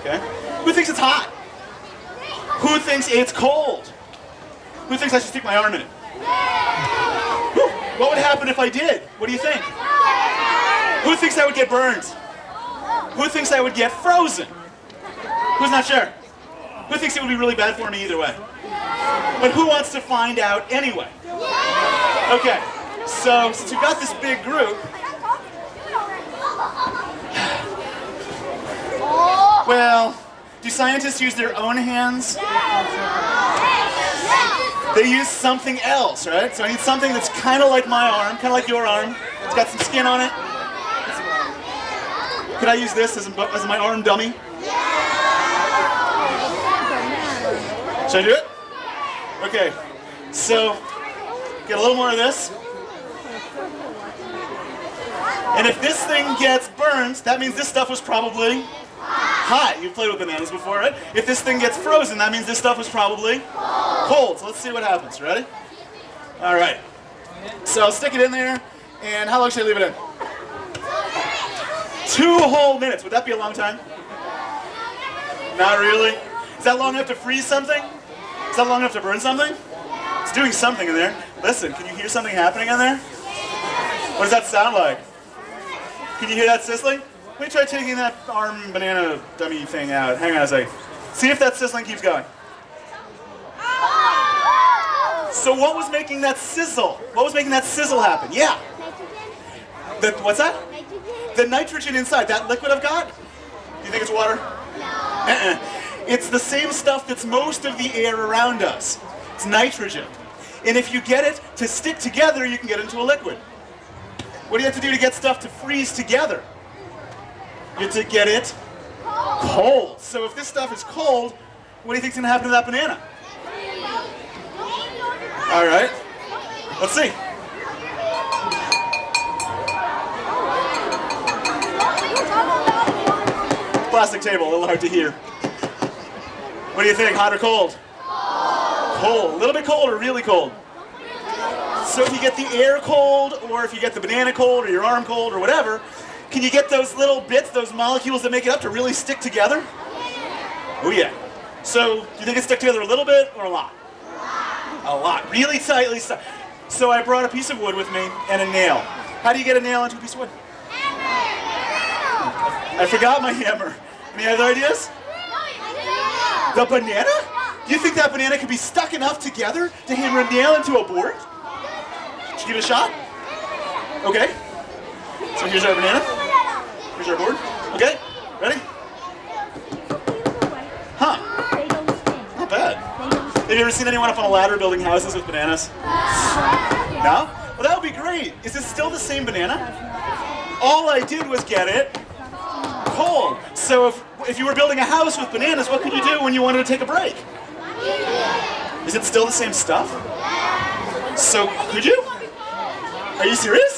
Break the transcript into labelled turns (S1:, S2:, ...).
S1: Okay? Who thinks it's hot? Who thinks it's cold? Who thinks I should stick my arm in it? What would happen if I did? What do you think? Who thinks I would get burned? Who thinks I would get frozen? Who's not sure? Who thinks it would be really bad for me either way? But who wants to find out anyway? Okay, so since we've got this big group, well, do scientists use their own hands? They use something else, right? So I need something that's kind of like my arm, kind of like your arm. It's got some skin on it. Could I use this as my arm dummy? Should I do it? Okay, so get a little more of this. And if this thing gets burned, that means this stuff was probably hot. You've played with bananas before, right? If this thing gets frozen, that means this stuff was probably cold. So let's see what happens. Ready? All right. So I'll stick it in there, and how long should I leave it in? 2 whole minutes. Would that be a long time? Not really. Is that long enough to freeze something? Is that long enough to burn something? It's doing something in there. Listen, can you hear something happening in there? What does that sound like? Can you hear that sizzling? Let me try taking that arm banana dummy thing out. Hang on a second. See if that sizzling keeps going. So what was making that sizzle? What was making that sizzle happen? Yeah. What's that? The nitrogen inside. That liquid I've got? Do you think it's water? No. It's the same stuff that's most of the air around us. It's nitrogen. And if you get it to stick together, you can get it into a liquid. What do you have to do to get stuff to freeze together? You have to get it cold. So if this stuff is cold, what do you think's going to happen to that banana? All right. Let's see. Plastic table, a little hard to hear. What do you think, hot or cold? Cold. A little bit cold or really cold? So if you get the air cold, or if you get the banana cold, or your arm cold, or whatever, can you get those little bits, those molecules that make it up to really stick together? Oh yeah. So, do you think it stuck together a little bit, or a lot? A lot. Really tightly stuck. So I brought a piece of wood with me, and a nail. How do you get a nail into a piece of wood? I forgot my hammer. Any other ideas? The banana? Do you think that banana could be stuck enough together to hammer a nail into a board? Should you give it a shot? Okay. So here's our banana. Here's our board. Okay. Ready? Huh. Not bad. Have you ever seen anyone up on a ladder building houses with bananas? No? Well, that would be great. Is this still the same banana? All I did was get it cold. So if you were building a house with bananas, what could you do when you wanted to take a break? Is it still the same stuff? So, could you? Are you serious?